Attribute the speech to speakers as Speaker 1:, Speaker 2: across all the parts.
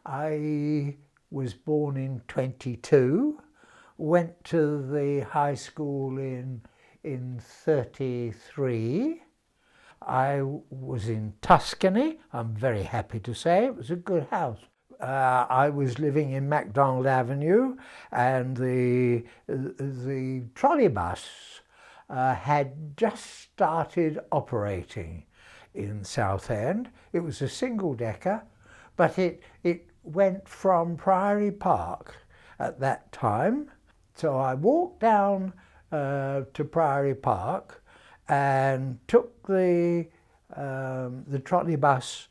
Speaker 1: I was born in 22, went to the high school in 33. I was in Tuscany. I'm very happy to say it was a good house. I was living in MacDonald Avenue, and the trolley bus had just started operating in Southend. It was a single-decker, but it went from Priory Park at that time. So I walked down to Priory Park and took the trolley bus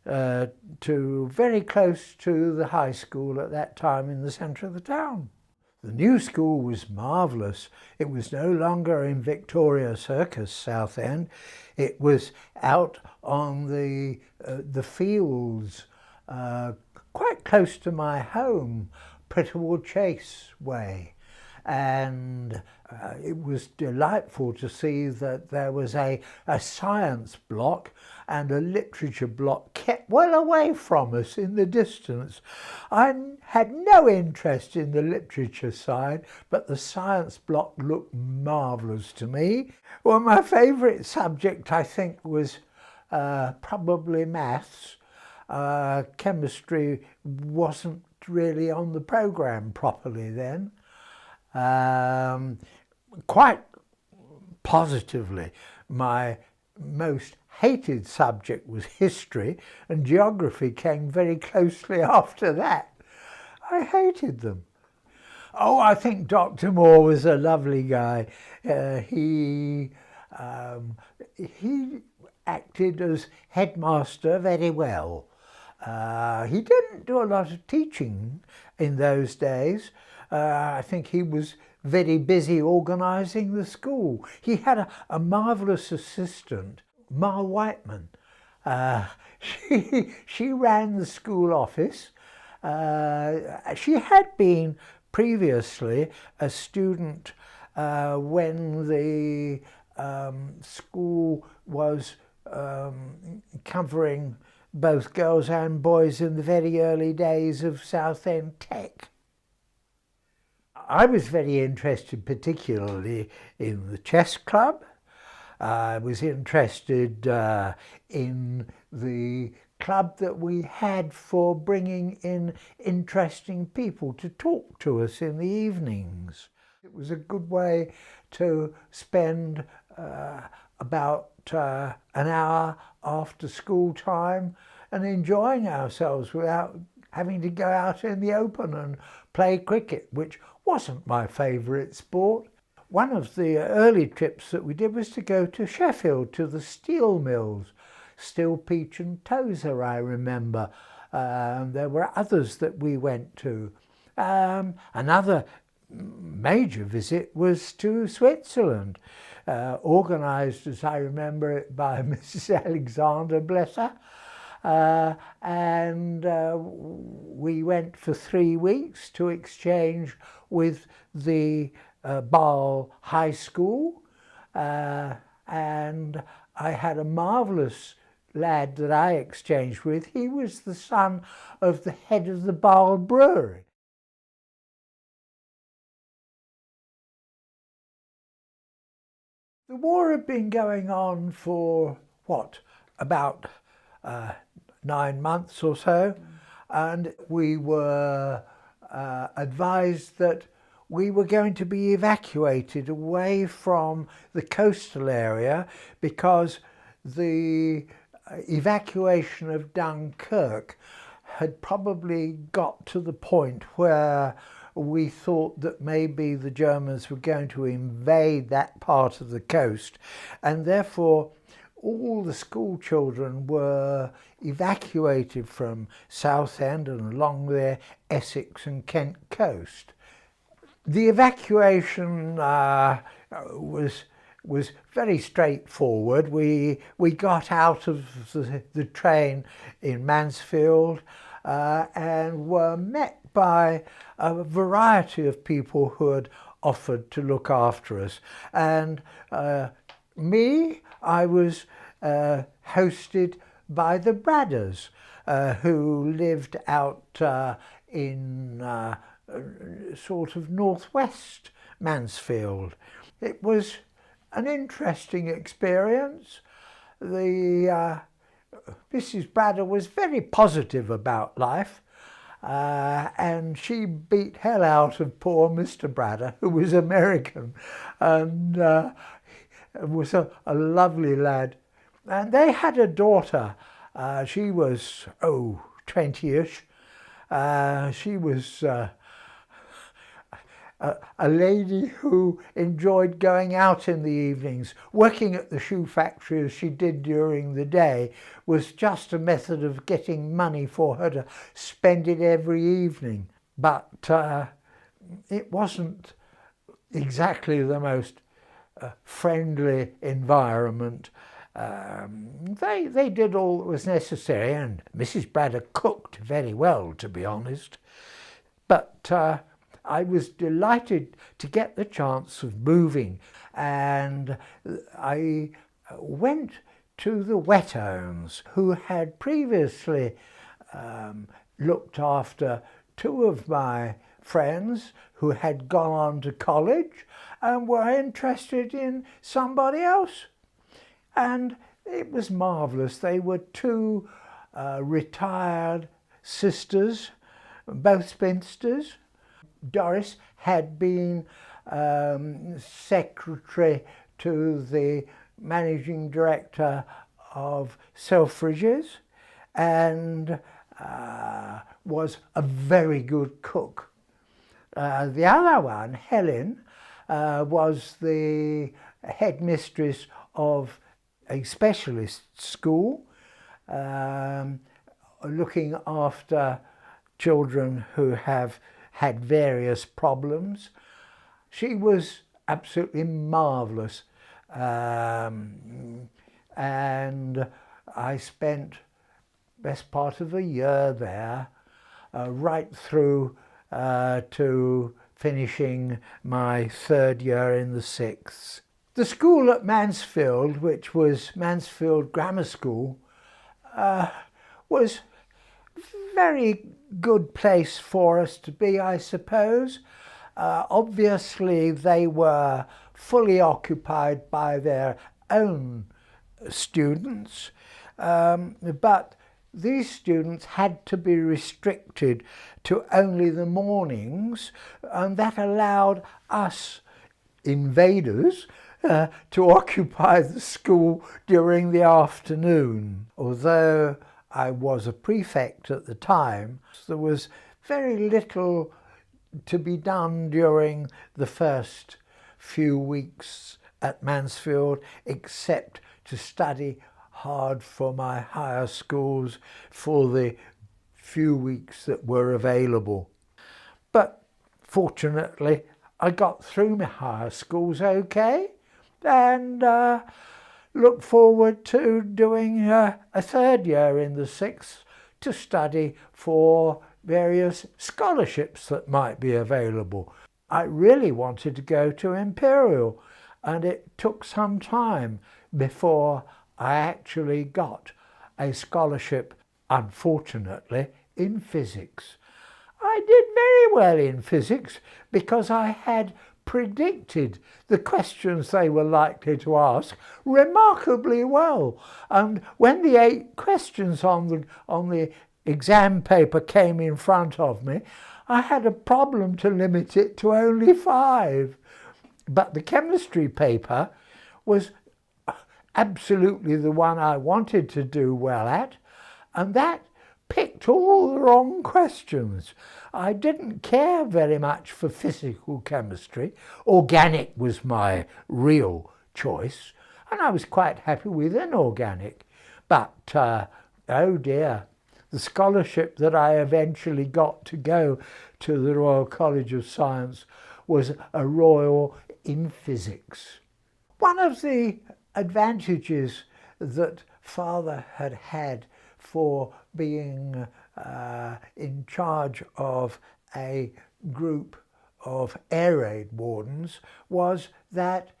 Speaker 1: to very close to the high school at that time in the centre of the town. The new school was marvellous. It was no longer in Victoria Circus, Southend. It was out on the fields, quite close to my home, Prettywood Chase way. And it was delightful to see that there was a science block and a literature block kept well away from us in the distance. I had no interest in the literature side, but the science block looked marvellous to me. Well, my favourite subject, I think, was probably maths. Chemistry wasn't really on the programme properly then. Quite positively, my most hated subject was history, and geography came very closely after that. I hated them. Oh, I think Dr. Moore was a lovely guy. He acted as headmaster very well. He didn't do a lot of teaching in those days. I think he was very busy organising the school. He had a marvellous assistant, Ma Whiteman. She ran the school office. She had been previously a student when the school was covering both girls and boys in the very early days of Southend Tech. I was very interested particularly in the chess club. I was interested in the club that we had for bringing in interesting people to talk to us in the evenings. It was a good way to spend about an hour after school time and enjoying ourselves without having to go out in the open and play cricket, which wasn't my favourite sport. One of the early trips that we did was to go to Sheffield, to the steel mills, Steel, Peach and Tozer, I remember. There were others that we went to. Another major visit was to Switzerland, organised, as I remember it, by Mrs. Alexander, bless her. And we went for 3 weeks to exchange with the Basel High School, and I had a marvellous lad that I exchanged with. He was the son of the head of the Basel brewery. The war had been going on for, what, about 9 months or so, and we were advised that we were going to be evacuated away from the coastal area because the evacuation of Dunkirk had probably got to the point where we thought that maybe the Germans were going to invade that part of the coast, and therefore all the school children were evacuated from Southend and along the Essex and Kent coast. The evacuation was very straightforward. We got out of the train in Mansfield and were met by a variety of people who had offered to look after us. And I was hosted by the Bradders. who lived out in sort of northwest Mansfield. It was an interesting experience. Mrs. Bradder was very positive about life, and she beat hell out of poor Mr. Bradder, who was American, and was a lovely lad. And they had a daughter. She was, 20-ish. She was a lady who enjoyed going out in the evenings. Working at the shoe factory as she did during the day was just a method of getting money for her to spend it every evening. But it wasn't exactly the most friendly environment. They did all that was necessary, and Mrs. Bradder cooked very well, to be honest. But I was delighted to get the chance of moving, and I went to the Wettones, who had previously looked after two of my friends who had gone on to college and were interested in somebody else. And it was marvellous. They were two retired sisters, both spinsters. Doris had been secretary to the managing director of Selfridges and was a very good cook. The other one, Helen, was the headmistress of a specialist school, looking after children who have had various problems. She was absolutely marvellous, and I spent best part of a year there, right through to finishing my third year in the sixth. The school at Mansfield, which was Mansfield Grammar School, was very good place for us to be, I suppose. Obviously, they were fully occupied by their own students, but these students had to be restricted to only the mornings, and that allowed us invaders to occupy the school during the afternoon. Although I was a prefect at the time, there was very little to be done during the first few weeks at Mansfield, except to study hard for my higher schools for the few weeks that were available. But fortunately, I got through my higher schools okay, and look forward to doing a third year in the sixth to study for various scholarships that might be available. I really wanted to go to Imperial, and it took some time before I actually got a scholarship, unfortunately, in physics. I did very well in physics because I had predicted the questions they were likely to ask remarkably well. And when the 8 questions on the exam paper came in front of me, I had a problem to limit it to only 5. But the chemistry paper was absolutely the one I wanted to do well at, and that picked all the wrong questions. I didn't care very much for physical chemistry. Organic was my real choice, and I was quite happy with inorganic. But, oh dear, the scholarship that I eventually got to go to the Royal College of Science was a Royal in Physics. One of the advantages that Father had had for being in charge of a group of air raid wardens was that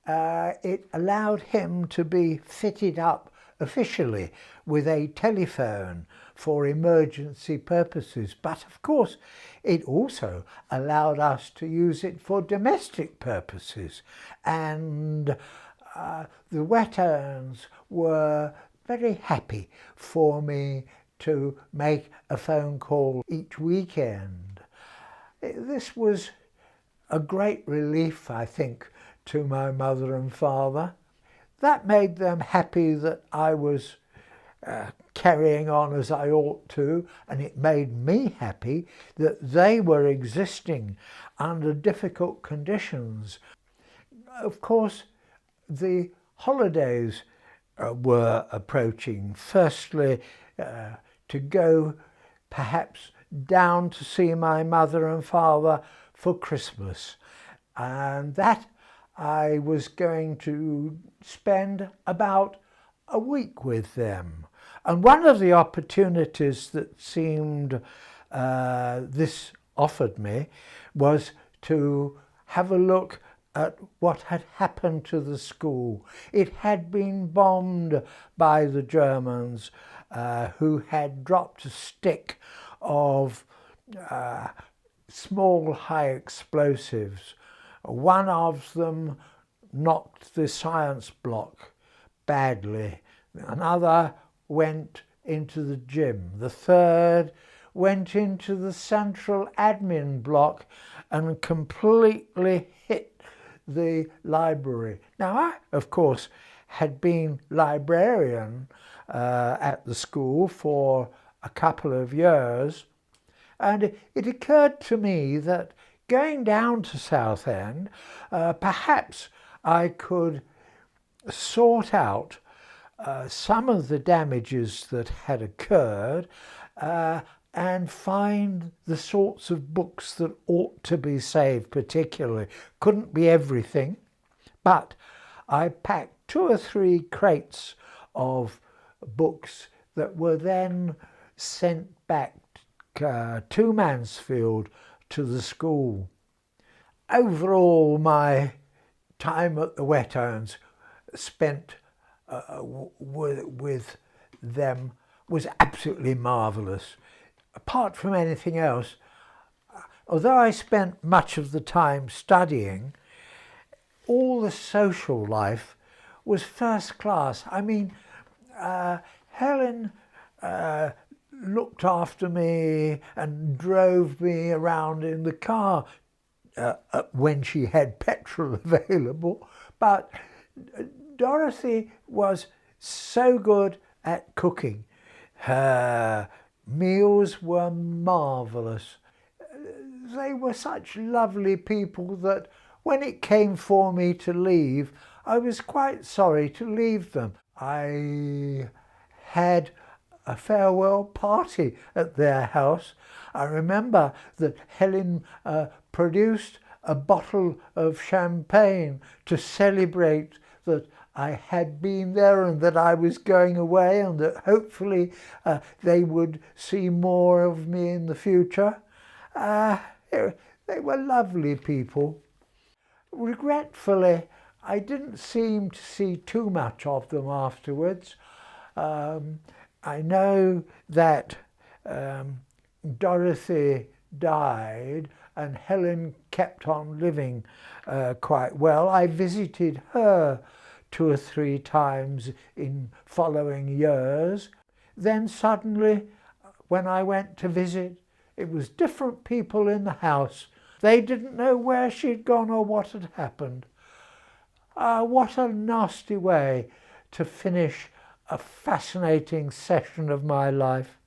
Speaker 1: it allowed him to be fitted up officially with a telephone for emergency purposes, but of course it also allowed us to use it for domestic purposes, and the Wetterns were very happy for me to make a phone call each weekend. This was a great relief, I think, to my mother and father. That made them happy that I was carrying on as I ought to, and it made me happy that they were existing under difficult conditions. Of course, the holidays were approaching. Firstly, to go perhaps down to see my mother and father for Christmas, and that I was going to spend about a week with them. And one of the opportunities that seemed this offered me was to have a look at what had happened to the school. It had been bombed by the Germans, who had dropped a stick of small high explosives. One of them knocked the science block badly. Another went into the gym. The third went into the central admin block and completely hit the library. Now, I, of course, had been librarian at the school for a couple of years, and it occurred to me that going down to Southend, perhaps I could sort out some of the damages that had occurred and find the sorts of books that ought to be saved particularly. Couldn't be everything, but I packed 2 or 3 crates of books that were then sent back to Mansfield to the school. Overall, my time at the Wetterns spent with them was absolutely marvellous. Apart from anything else, although I spent much of the time studying, all the social life was first class. I mean, Helen looked after me and drove me around in the car when she had petrol available, but Dorothy was so good at cooking. Her meals were marvellous. They were such lovely people that when it came for me to leave, I was quite sorry to leave them. I had a farewell party at their house. I remember that Helen produced a bottle of champagne to celebrate that I had been there and that I was going away, and that hopefully they would see more of me in the future. They were lovely people. Regretfully, I didn't seem to see too much of them afterwards. I know that Dorothy died and Helen kept on living quite well. I visited her 2 or 3 times in following years. Then suddenly, when I went to visit, it was different people in the house. They didn't know where she'd gone or what had happened. What a nasty way to finish a fascinating session of my life.